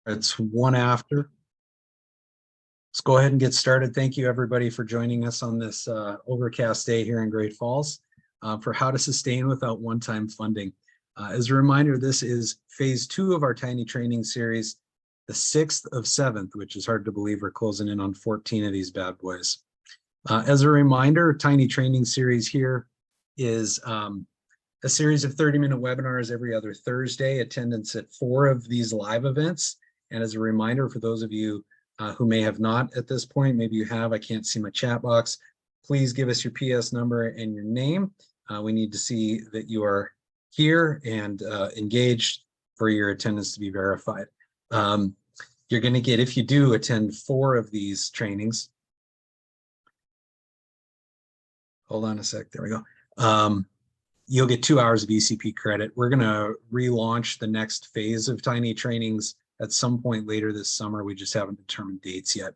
It's 1 after. Let's go ahead and get started. Thank you, everybody, for joining us on this overcast day here in Great Falls for how to sustain without one-time funding. As a reminder, this is phase 2 of our Tiny Training series, the 6th of 7th, which is hard to believe we're closing in on 14 of these bad boys. As a reminder, Tiny Training series here is a series of 30-minute webinars every other Thursday, attendance at 4 of these live events. And as a reminder, for those of you who may have not at this point, maybe you have, I can't see my chat box, please give us your PS number and your name. We need to see that you are here and engaged for your attendance to be verified. You're going to get, if you do attend 4 of these trainings, hold on a sec, there we go. You'll get 2 hours of ECP credit. We're going to relaunch the next phase of Tiny Trainings at some point later this summer. We just haven't determined dates yet.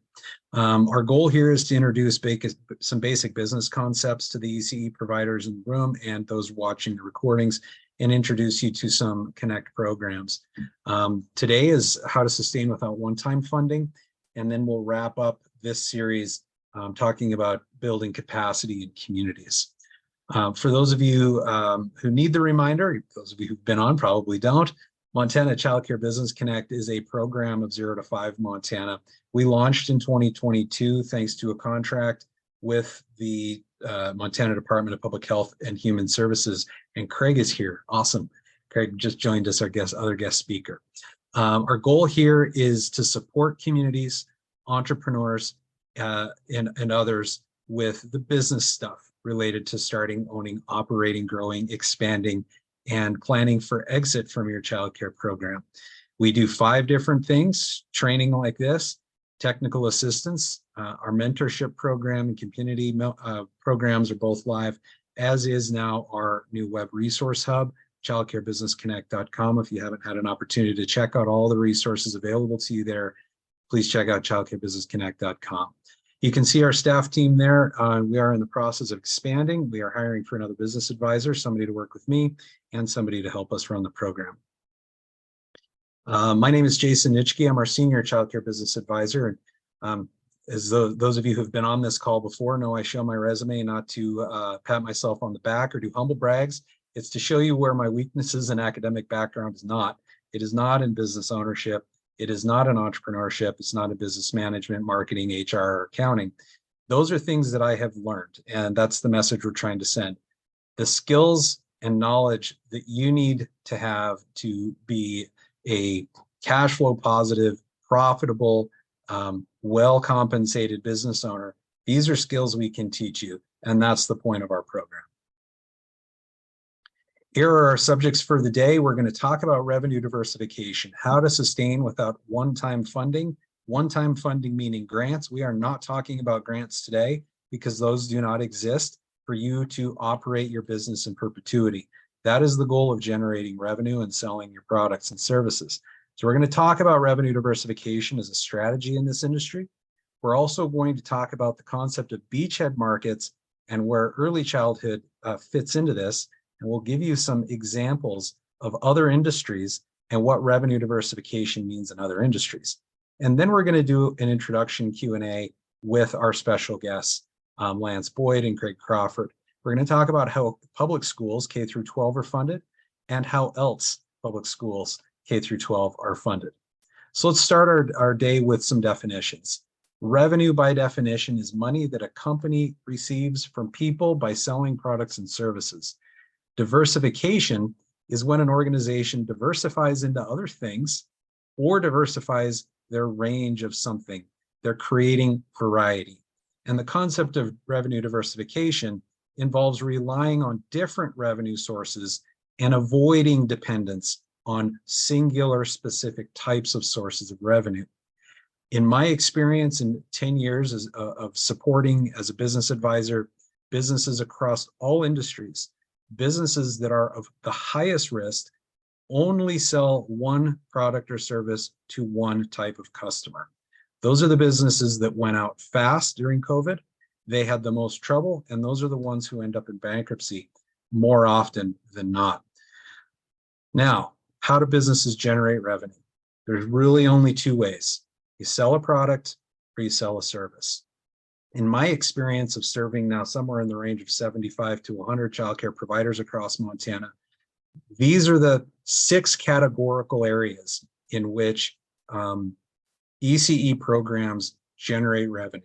Our goal here is to introduce some basic business concepts to the ECE providers in the room and those watching the recordings, and introduce you to some Connect programs. Today is how to sustain without one-time funding, and then we'll wrap up this series talking about building capacity in communities. For those of you who need the reminder, those of you who've been on probably don't, Montana Child Care Business Connect is a program of 0 to 5 Montana. We launched in 2022 thanks to a contract with the Montana Department of Public Health and Human Services, and Craig is here. Awesome. Craig just joined us, our other guest speaker. Our goal here is to support communities, entrepreneurs, and others with the business stuff related to starting, owning, operating, growing, expanding, and planning for exit from your childcare program. We do 5 different things: training like this, technical assistance, our mentorship program and community programs are both live, as is now our new web resource hub, childcarebusinessconnect.com. If you haven't had an opportunity to check out all the resources available to you there, please check out childcarebusinessconnect.com. You can see our staff team there. We are in the process of expanding. We are hiring for another business advisor, somebody to work with me, and somebody to help us run the program. My name is Jason Nitschke. I'm our senior child care business advisor. And as those of you who've been on this call before know, I show my resume not to pat myself on the back or do humble brags. It's to show you where my weaknesses and academic background is not. It is not in business ownership. It is not in entrepreneurship. It's not in business management, marketing, HR, or accounting. Those are things that I have learned, and that's the message we're trying to send. The skills and knowledge that you need to have to be a cash flow positive, profitable, well-compensated business owner, these are skills we can teach you, and that's the point of our program. Here are our subjects for the day. We're going to talk about revenue diversification, how to sustain without one-time funding. One-time funding meaning grants. We are not talking about grants today because those do not exist for you to operate your business in perpetuity. That is the goal of generating revenue and selling your products and services. So we're going to talk about revenue diversification as a strategy in this industry. We're also going to talk about the concept of beachhead markets and where early childhood fits into this. And we'll give you some examples of other industries and what revenue diversification means in other industries. And then we're going to do an introduction Q&A with our special guests, Lance Boyd and Craig Crawford. We're going to talk about how public schools K through 12 are funded and how else public schools K through 12 are funded. So let's start our day with some definitions. Revenue by definition is money that a company receives from people by selling products and services. Diversification is when an organization diversifies into other things or diversifies their range of something. They're creating variety. And the concept of revenue diversification involves relying on different revenue sources and avoiding dependence on singular specific types of sources of revenue. In my experience in 10 years of supporting as a business advisor, businesses across all industries, businesses that are of the highest risk only sell one product or service to one type of customer. Those are the businesses that went out fast during COVID. They had the most trouble, and those are the ones who end up in bankruptcy more often than not. Now, how do businesses generate revenue? There's really only two ways. You sell a product or you sell a service. In my experience of serving now somewhere in the range of 75 to 100 childcare providers across Montana, these are the 6 categorical areas in which ECE programs generate revenue.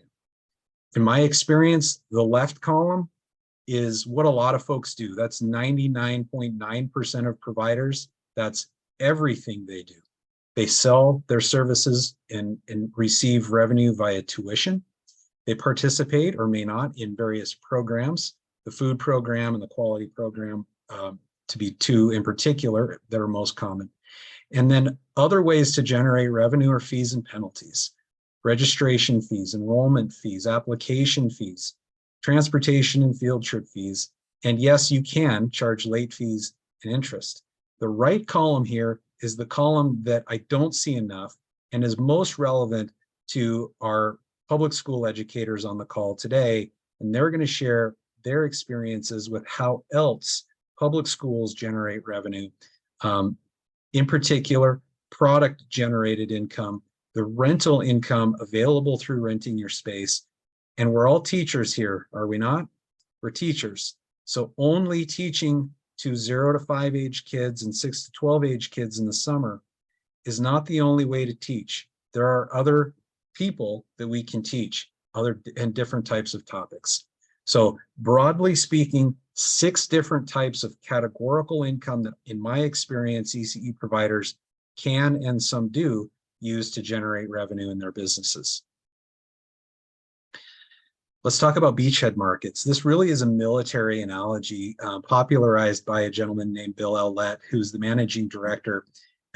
In my experience, the left column is what a lot of folks do. That's 99.9% of providers. That's everything they do. They sell their services and receive revenue via tuition. They participate or may not in various programs, the food program and the quality program, to be two in particular that are most common. And then other ways to generate revenue are fees and penalties, registration fees, enrollment fees, application fees, transportation and field trip fees. And yes, you can charge late fees and interest. The right column here is the column that I don't see enough and is most relevant to our public school educators on the call today. And they're going to share their experiences with how else public schools generate revenue. In particular, product generated income, the rental income available through renting your space. And we're all teachers here, are we not? We're teachers. So only teaching to 0 to 5 age kids and 6 to 12 age kids in the summer is not the only way to teach. There are other people that we can teach other and different types of topics. So broadly speaking, 6 different types of categorical income that, in my experience, ECE providers can and some do use to generate revenue in their businesses. Let's talk about beachhead markets. This really is a military analogy popularized by a gentleman named Bill Ellett, who's the managing director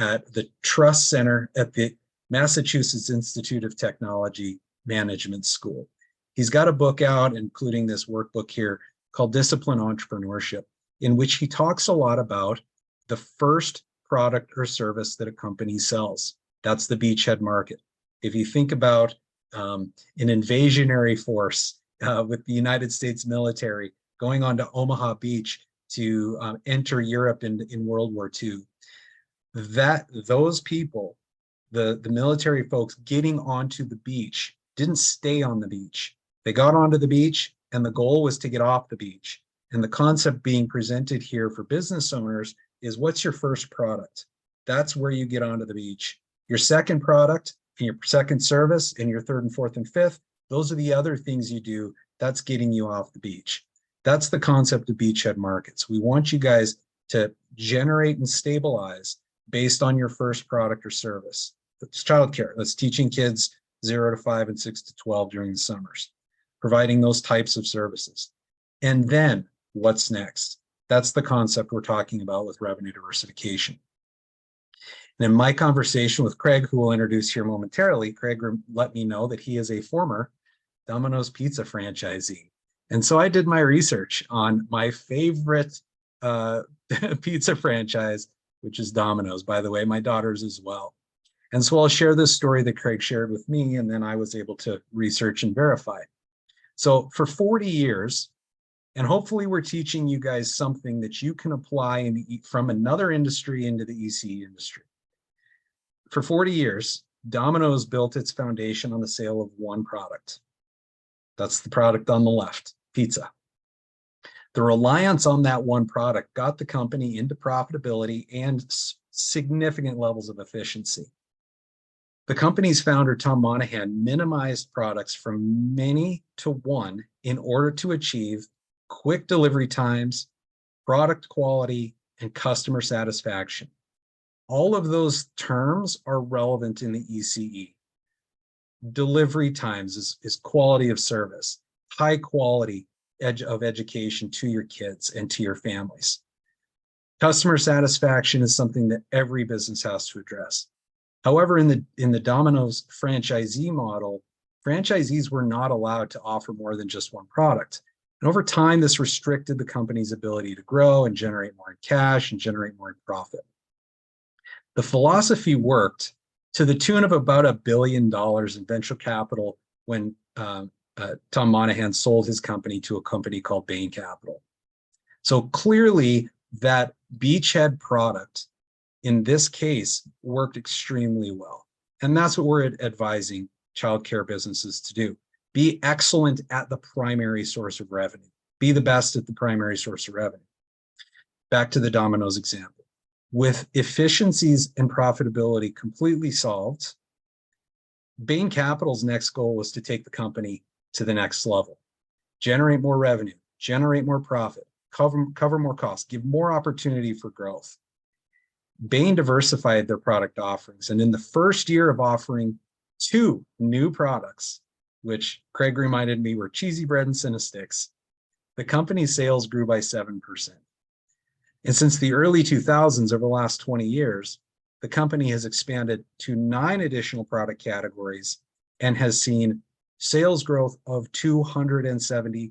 at the Trust Center at the Massachusetts Institute of Technology Management School. He's got a book out, including this workbook here, called Discipline Entrepreneurship, in which he talks a lot about the first product or service that a company sells. That's the beachhead market. If you think about an invasionary force with the United States military going on to Omaha Beach to enter Europe in World War II, those people, the military folks getting onto the beach, didn't stay on the beach. They got onto the beach and the goal was to get off the beach. And the concept being presented here for business owners is, what's your first product? That's where you get onto the beach. Your second product and your second service and your third and fourth and fifth, those are the other things you do. That's getting you off the beach. That's the concept of beachhead markets. We want you guys to generate and stabilize based on your first product or service. That's childcare. That's teaching kids 0 to 5 and 6 to 12 during the summers, providing those types of services. And then what's next? That's the concept we're talking about with revenue diversification. And in my conversation with Craig, who we'll introduce here momentarily, Craig let me know that he is a former Domino's Pizza franchisee. And so I did my research on my favorite pizza franchise, which is Domino's. By the way, my daughter's as well. And so I'll share this story that Craig shared with me, and then I was able to research and verify. So for 40 years, and hopefully we're teaching you guys something that you can apply from another industry into the ECE industry. For 40 years, Domino's built its foundation on the sale of one product. That's the product on the left, pizza. The reliance on that one product got the company into profitability and significant levels of efficiency. The company's founder, Tom Monahan, minimized products from many to one in order to achieve quick delivery times, product quality, and customer satisfaction. All of those terms are relevant in the ECE. Delivery times is quality of service, high quality of education to your kids and to your families. Customer satisfaction is something that every business has to address. However, in the Domino's franchisee model, franchisees were not allowed to offer more than just one product. And over time, this restricted the company's ability to grow and generate more in cash and generate more in profit. The philosophy worked to the tune of about $1 billion in venture capital when Tom Monahan sold his company to a company called Bain Capital. So clearly that beachhead product in this case worked extremely well. And that's what we're advising childcare businesses to do. Be excellent at the primary source of revenue. Be the best at the primary source of revenue. Back to the Domino's example. With efficiencies and profitability completely solved, Bain Capital's next goal was to take the company to the next level, generate more revenue, generate more profit, cover more costs, give more opportunity for growth. Bain diversified their product offerings, and in the first year of offering 2 new products, which Craig reminded me were cheesy bread and Cinesticks, the company's sales grew by 7%. And since the early 2000s, over the last 20 years, the company has expanded to 9 additional product categories and has seen sales growth of 275%.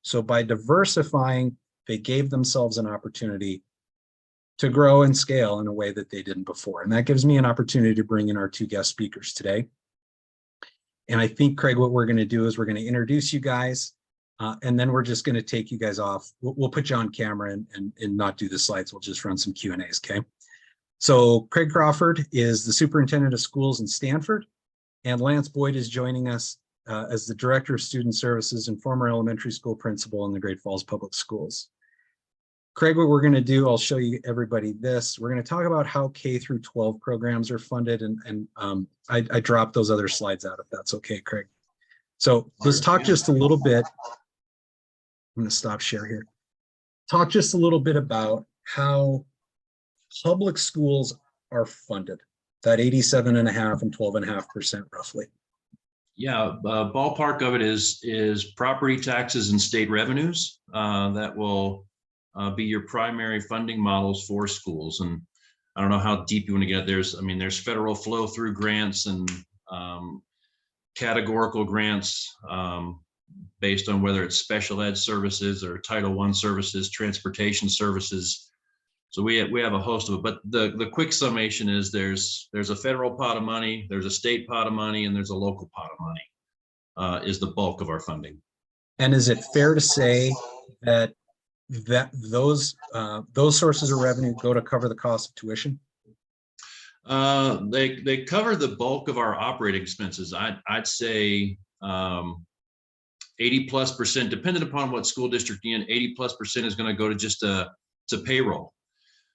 So by diversifying, they gave themselves an opportunity to grow and scale in a way that they didn't before. And that gives me an opportunity to bring in our 2 guest speakers today. And I think, Craig, what we're going to do is we're going to introduce you guys, and then we're just going to take you guys off. We'll put you on camera and not do the slides. We'll just run some Q&As, okay? So Craig Crawford is the superintendent of schools in Stanford, and Lance Boyd is joining us as the director of student services and former elementary school principal in the Great Falls Public Schools. Craig, what we're going to do, I'll show you everybody this. We're going to talk about how K through 12 programs are funded, and I dropped those other slides out if that's okay, Craig. So let's talk just a little bit. I'm going to stop share here. Talk just a little bit about how public schools are funded, that 87.5% and 12.5% roughly. Yeah, ballpark of it is property taxes and state revenues that will be your primary funding models for schools. And I don't know how deep you want to get. There's federal flow through grants and categorical grants based on whether it's special ed services or Title I services, transportation services. So we have a host of it, but the quick summation is there's a federal pot of money, there's a state pot of money, and there's a local pot of money is the bulk of our funding. And is it fair to say that those sources of revenue go to cover the cost of tuition? They cover the bulk of our operating expenses. I'd say 80+%, depending upon what school district you're in, 80+% is going to go to just to payroll.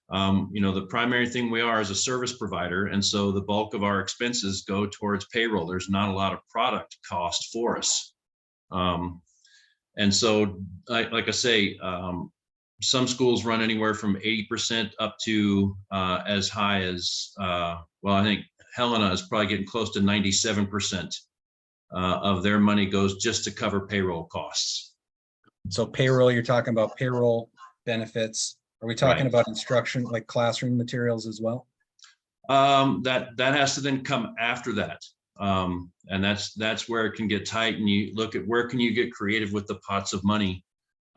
The primary thing we are is a service provider, and so the bulk of our expenses go towards payroll. There's not a lot of product cost for us. And so, like I say, some schools run anywhere from 80% up to as high as, I think Helena is probably getting close to 97% of their money goes just to cover payroll costs. So payroll, you're talking about payroll benefits. Are we talking about instruction, like classroom materials as well? That has to then come after that. And that's where it can get tight, and you look at where can you get creative with the pots of money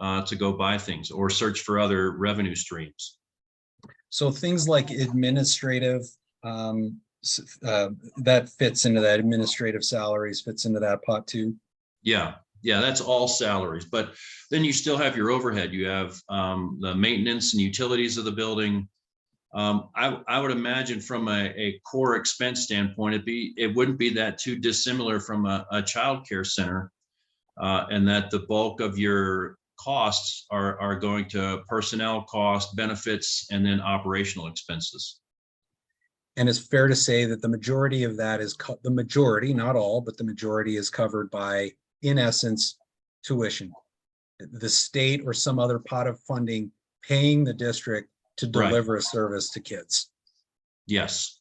to go buy things or search for other revenue streams. So things like administrative, that fits into that, administrative salaries fits into that pot too? Yeah, that's all salaries, but then you still have your overhead. You have the maintenance and utilities of the building. I would imagine from a core expense standpoint, it wouldn't be that too dissimilar from a child care center, and that the bulk of your costs are going to personnel costs, benefits, and then operational expenses. And it's fair to say that the majority of that is the majority, not all, but the majority is covered by, in essence, tuition. The state or some other pot of funding paying the district to deliver a service to kids. Yes.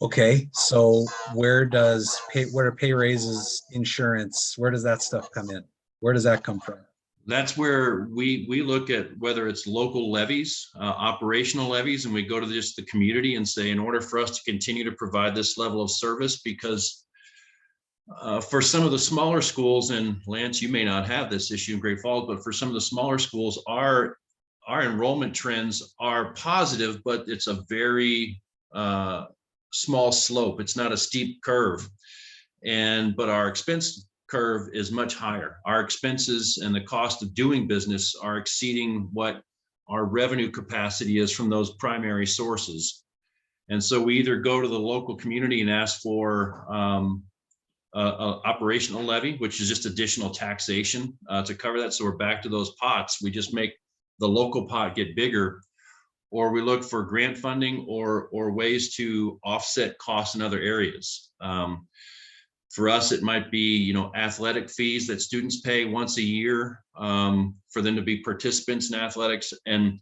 Okay, so where are pay raises, insurance, where does that stuff come in? Where does that come from? That's where we look at whether it's local levies, operational levies, and we go to just the community and say, in order for us to continue to provide this level of service, because for some of the smaller schools, and Lance, you may not have this issue in Great Falls, but for some of the smaller schools, our enrollment trends are positive, but it's a very small slope. It's not a steep curve, but our expense curve is much higher. Our expenses and the cost of doing business are exceeding what our revenue capacity is from those primary sources. And so we either go to the local community and ask for a operational levy, which is just additional taxation to cover that. So we're back to those pots. We just make the local pot get bigger, or we look for grant funding or ways to offset costs in other areas. For us, it might be, athletic fees that students pay once a year for them to be participants in athletics. And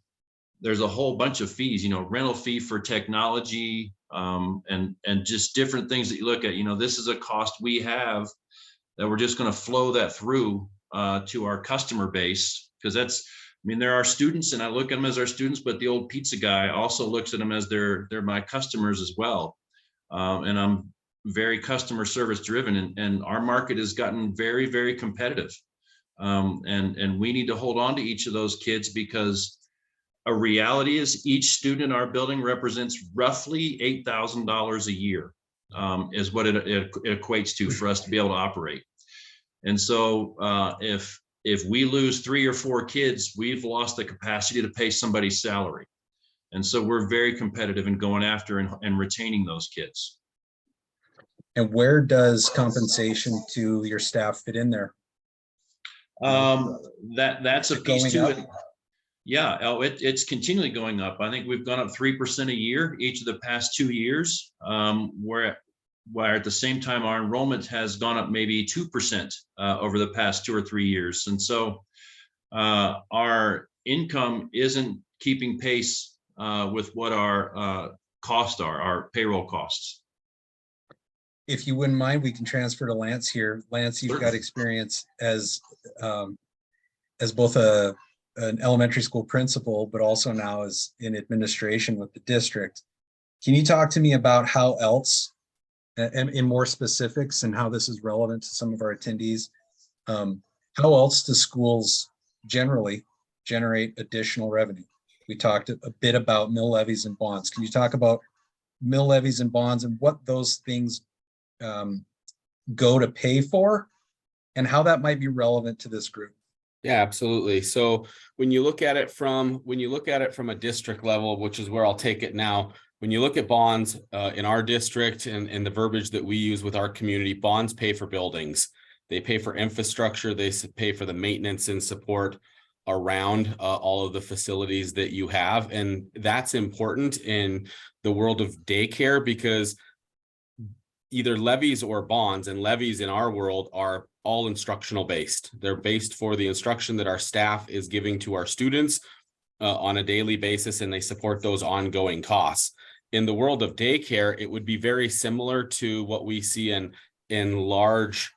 there's a whole bunch of fees, rental fee for technology, and just different things that you look at. This is a cost we have that we're just going to flow that through to our customer base, because there are students, and I look at them as our students, but the old pizza guy also looks at them as they're my customers as well. And I'm very customer service driven, and our market has gotten very, very competitive. And we need to hold on to each of those kids, because a reality is each student in our building represents roughly $8,000 a year, is what it equates to for us to be able to operate. And so if we lose 3 or 4 kids, we've lost the capacity to pay somebody's salary. And so we're very competitive in going after and retaining those kids. And where does compensation to your staff fit in there? That's a piece Going to up? it. Yeah, it's continually going up. I think we've gone up 3% a year each of the past 2 years, where at the same time our enrollment has gone up maybe 2% over the past 2 or 3 years. And so our income isn't keeping pace with what our costs are, our payroll costs. If you wouldn't mind, we can transfer to Lance here. Lance, you've got experience as both an elementary school principal, but also now as in administration with the district. Can you talk to me about how else, and in more specifics, and how this is relevant to some of our attendees, how else do schools generally generate additional revenue? We talked a bit about mill levies and bonds. Can you talk about mill levies and bonds and what those things go to pay for, and how that might be relevant to this group? Yeah, absolutely. So when you look at it from a district level, which is where I'll take it now, when you look at bonds in our district and the verbiage that we use with our community, bonds pay for buildings. They pay for infrastructure. They pay for the maintenance and support around all of the facilities that you have. And that's important in the world of daycare, because either levies or bonds, and levies in our world are all instructional based. They're based for the instruction that our staff is giving to our students on a daily basis, and they support those ongoing costs. In the world of daycare, it would be very similar to what we see in large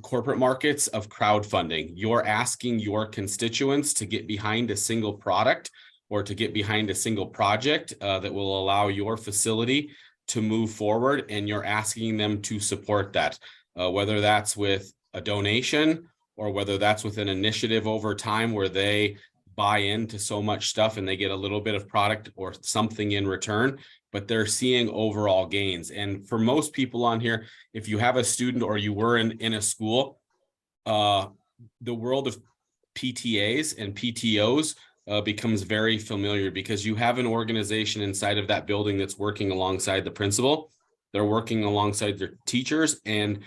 corporate markets of crowdfunding. You're asking your constituents to get behind a single product or to get behind a single project that will allow your facility to move forward, and you're asking them to support that, whether that's with a donation or whether that's with an initiative over time where they buy into so much stuff and they get a little bit of product or something in return, but they're seeing overall gains. And for most people on here, if you have a student or you were in a school, the world of PTAs and PTOs becomes very familiar, because you have an organization inside of that building that's working alongside the principal. They're working alongside their teachers, and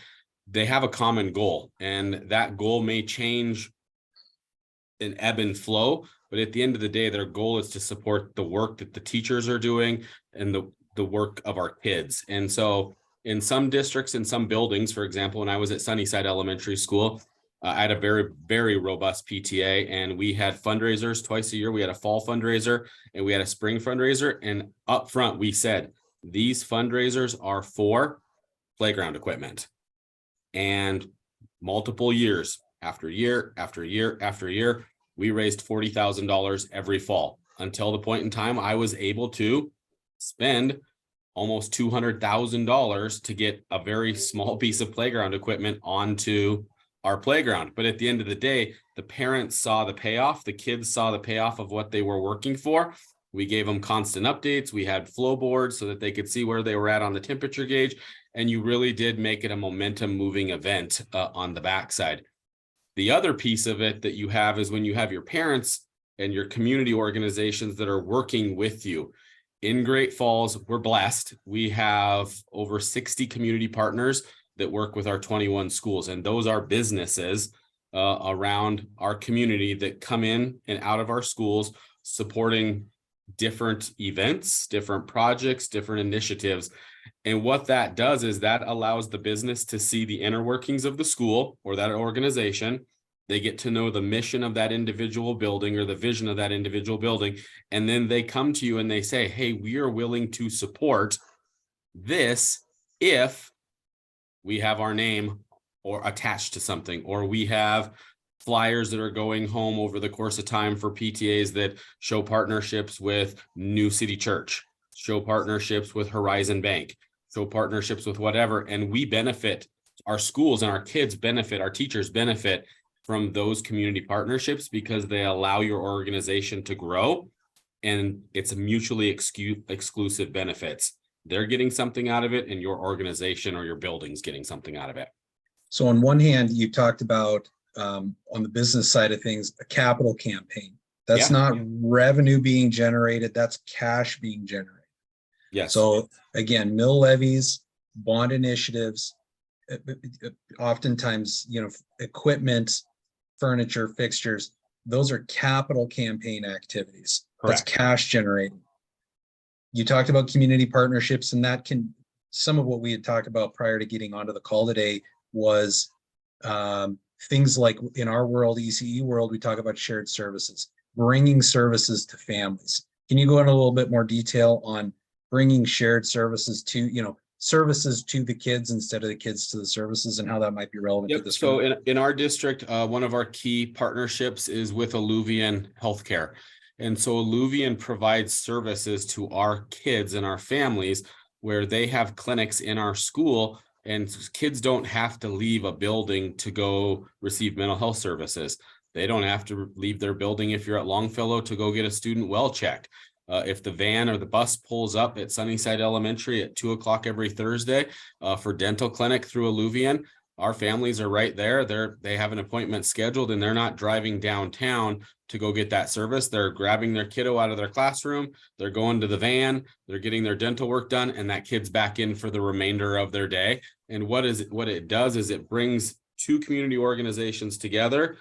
they have a common goal, and that goal may change and ebb and flow, but at the end of the day, their goal is to support the work that the teachers are doing and the work of our kids. And so in some districts, in some buildings, for example, when I was at Sunnyside Elementary School, I had a very, very robust PTA, and we had fundraisers twice a year. We had a fall fundraiser and we had a spring fundraiser. And up front, we said, these fundraisers are for playground equipment. And multiple years, after year, after year, after year, we raised $40,000 every fall, until the point in time I was able to spend almost $200,000 to get a very small piece of playground equipment onto our playground. But at the end of the day, the parents saw the payoff, the kids saw the payoff of what they were working for. We gave them constant updates. We had flow boards so that they could see where they were at on the temperature gauge. And you really did make it a momentum moving event on the backside. The other piece of it that you have is when you have your parents and your community organizations that are working with you. In Great Falls, we're blessed. We have over 60 community partners that work with our 21 schools, and those are businesses around our community that come in and out of our schools, supporting different events, different projects, different initiatives. And what that does is that allows the business to see the inner workings of the school or that organization. They get to know the mission of that individual building or the vision of that individual building. And then they come to you and they say, hey, we are willing to support this if we have our name or attached to something, or we have flyers that are going home over the course of time for PTAs that show partnerships with New City Church, show partnerships with Horizon Bank, show partnerships with whatever. And we benefit, our schools and our kids benefit, our teachers benefit from those community partnerships because they allow your organization to grow, and it's mutually exclusive benefits. They're getting something out of it, and your organization or your building's getting something out of it. So on one hand, you talked about on the business side of things, a capital campaign. That's Yeah. not revenue being generated, that's cash being generated. Yes. So again, mill levies, bond initiatives, oftentimes, equipment, furniture, fixtures, those are capital campaign activities. That's Correct. cash generating. You talked about community partnerships, and that can, some of what we had talked about prior to getting onto the call today was things like in our world, ECE world, we talk about shared services, bringing services to families. Can you go into a little bit more detail on bringing shared services to, services to the kids instead of the kids to the services, and how that might be relevant to Yep. this? So in our district, one of our key partnerships is with Alluvian Healthcare. And so Alluvian provides services to our kids and our families where they have clinics in our school, and kids don't have to leave a building to go receive mental health services. They don't have to leave their building if you're at Longfellow to go get a student well checked. If the van or the bus pulls up at Sunnyside Elementary at 2:00 every Thursday for dental clinic through Alluvian, our families are right there. They have an appointment scheduled, and they're not driving downtown to go get that service. They're grabbing their kiddo out of their classroom. They're going to the van. They're getting their dental work done, and that kid's back in for the remainder of their day. And what it does is it brings two community organizations together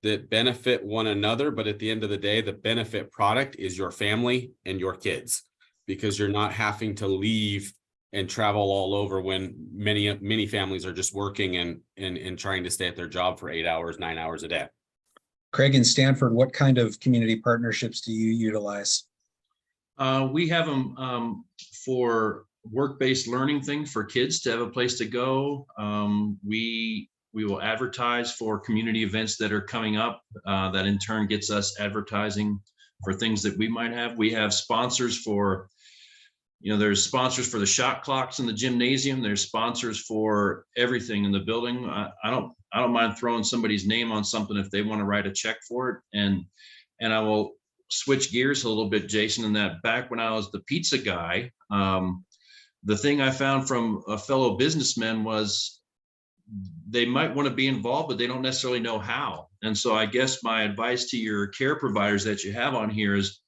that benefit one another. But at the end of the day, the benefit product is your family and your kids, because you're not having to leave and travel all over when many families are just working and trying to stay at their job for 8 hours, 9 hours a day. Craig, in Stanford, what kind of community partnerships do you utilize? We have them for work-based learning things for kids to have a place to go. We will advertise for community events that are coming up, that in turn gets us advertising for things that we might have. We have sponsors for, there's sponsors for the shot clocks in the gymnasium. There's sponsors for everything in the building. I don't mind throwing somebody's name on something if they want to write a check for it. And I will switch gears a little bit, Jason, in that back when I was the pizza guy, the thing I found from a fellow businessman was they might want to be involved, but they don't necessarily know how. And so I guess my advice to your care providers that you have on here is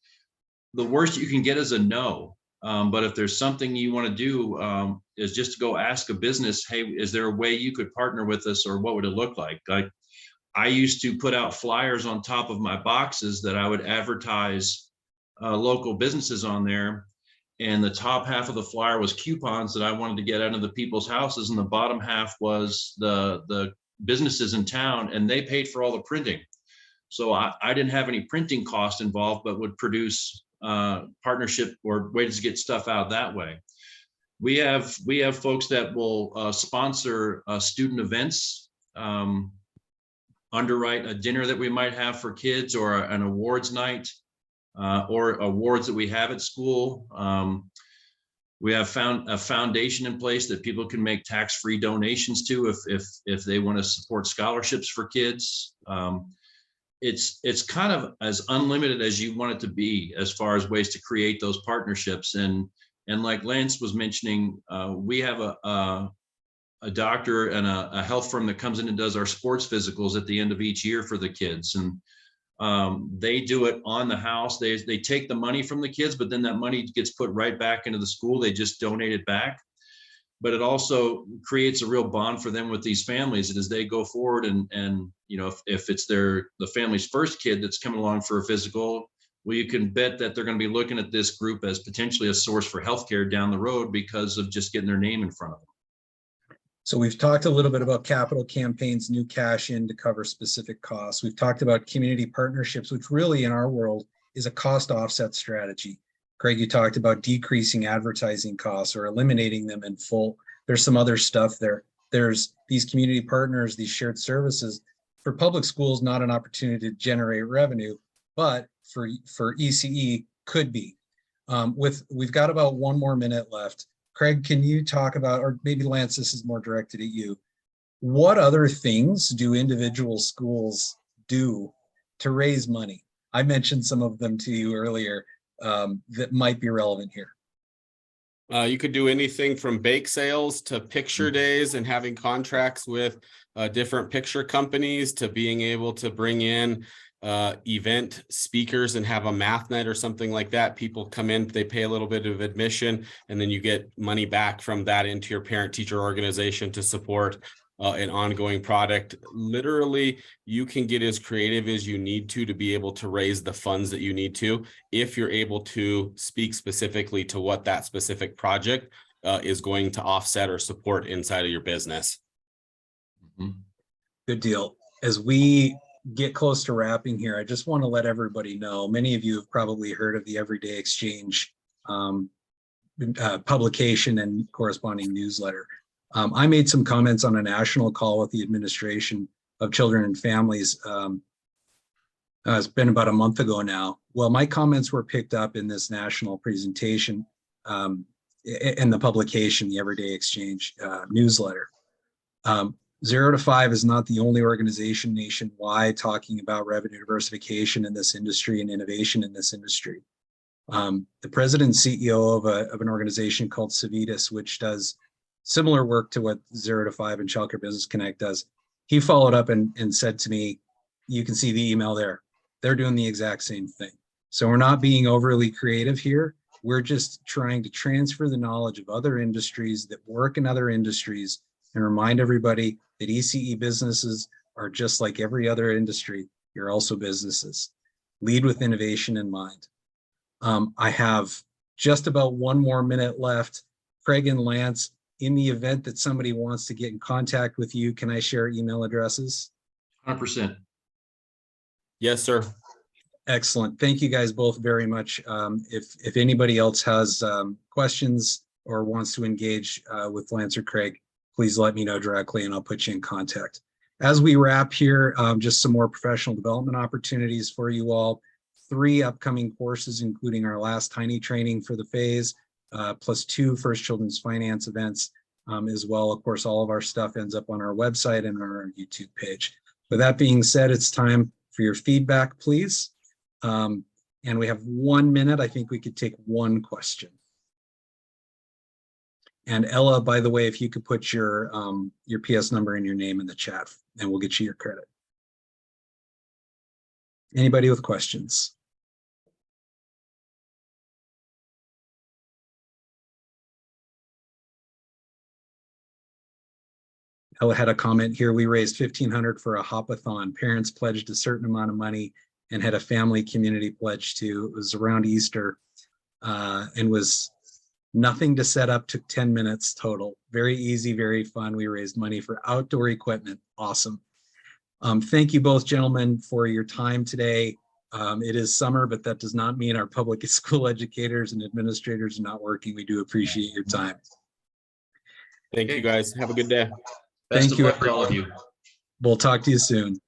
the worst you can get is a no. But if there's something you want to do, is just to go ask a business, hey, is there a way you could partner with us, or what would it look like? Like I used to put out flyers on top of my boxes that I would advertise local businesses on there. And the top half of the flyer was coupons that I wanted to get out of the people's houses. And the bottom half was the businesses in town, and they paid for all the printing. So I didn't have any printing cost involved, but would produce partnership or ways to get stuff out that way. We have folks that will sponsor student events, underwrite a dinner that we might have for kids, or an awards night, or awards that we have at school. We have found a foundation in place that people can make tax-free donations to if they want to support scholarships for kids. It's kind of as unlimited as you want it to be as far as ways to create those partnerships. And like Lance was mentioning, we have a doctor and a health firm that comes in and does our sports physicals at the end of each year for the kids. And They do it on the house. They take the money from the kids, but then that money gets put right back into the school. They just donate it back. But it also creates a real bond for them with these families as they go forward. And you know, if it's the family's first kid that's coming along for a physical, well, you can bet that they're going to be looking at this group as potentially a source for healthcare down the road because of just getting their name in front of them. So we've talked a little bit about capital campaigns, new cash in to cover specific costs. We've talked about community partnerships, which really in our world is a cost offset strategy. Craig, you talked about decreasing advertising costs or eliminating them in full. There's some other stuff there. There's these community partners, these shared services. For public schools, not an opportunity to generate revenue, but for ECE could be. We've got about 1 more minute left. Craig, can you talk about, or maybe Lance, this is more directed at you. What other things do individual schools do to raise money? I mentioned some of them to you earlier that might be relevant here. You could do anything from bake sales to picture days and having contracts with different picture companies to being able to bring in event speakers and have a math night or something like that. People come in, they pay a little bit of admission, and then you get money back from that into your parent teacher organization to support an ongoing product. Literally, you can get as creative as you need to be able to raise the funds that you need to, if you're able to speak specifically to what that specific project is going to offset or support inside of your business. Good deal. As we get close to wrapping here, I just want to let everybody know, many of you have probably heard of the Everyday Exchange publication and corresponding newsletter. I made some comments on a national call with the administration of Children and Families. It's been about a month ago now. Well, my comments were picked up in this national presentation in the publication, the Everyday Exchange newsletter. 0 to 5 is not the only organization nationwide talking about revenue diversification in this industry and innovation in this industry. The president and CEO of an organization called Civitas, which does similar work to what 0 to 5 and Childcare Business Connect does, he followed up and said to me, you can see the email there. They're doing the exact same thing. So we're not being overly creative here. We're just trying to transfer the knowledge of other industries that work in other industries and remind everybody that ECE businesses are just like every other industry. You're also businesses. Lead with innovation in mind. I have just about 1 more minute left. Craig and Lance, in the event that somebody wants to get in contact with you, can I share email addresses? 100%. Yes, sir. Excellent. Thank you guys both very much. If anybody else has questions or wants to engage with Lance or Craig, please let me know directly and I'll put you in contact. As we wrap here, just some more professional development opportunities for you all. 3 upcoming courses, including our last tiny training for the phase, plus 2 First Children's Finance events as well. Of course, all of our stuff ends up on our website and on our YouTube page. With that being said, it's time for your feedback, please. And we have 1 minute. I think we could take 1 question. And Ella, by the way, if you could put your PS number and your name in the chat, and we'll get you your credit. Anybody with questions? Ella had a comment here. We raised $1,500 for a hop-a-thon. Parents pledged a certain amount of money and had a family community pledge too. It was around Easter and was nothing to set up, took 10 minutes total. Very easy, very fun. We raised money for outdoor equipment. Awesome. Thank you both, gentlemen, for your time today. It is summer, but that does not mean our public school educators and administrators are not working. We do appreciate your time. Thank you, guys. Have a good day. Best Thank of you, luck to all of everyone. you. We'll talk to you soon.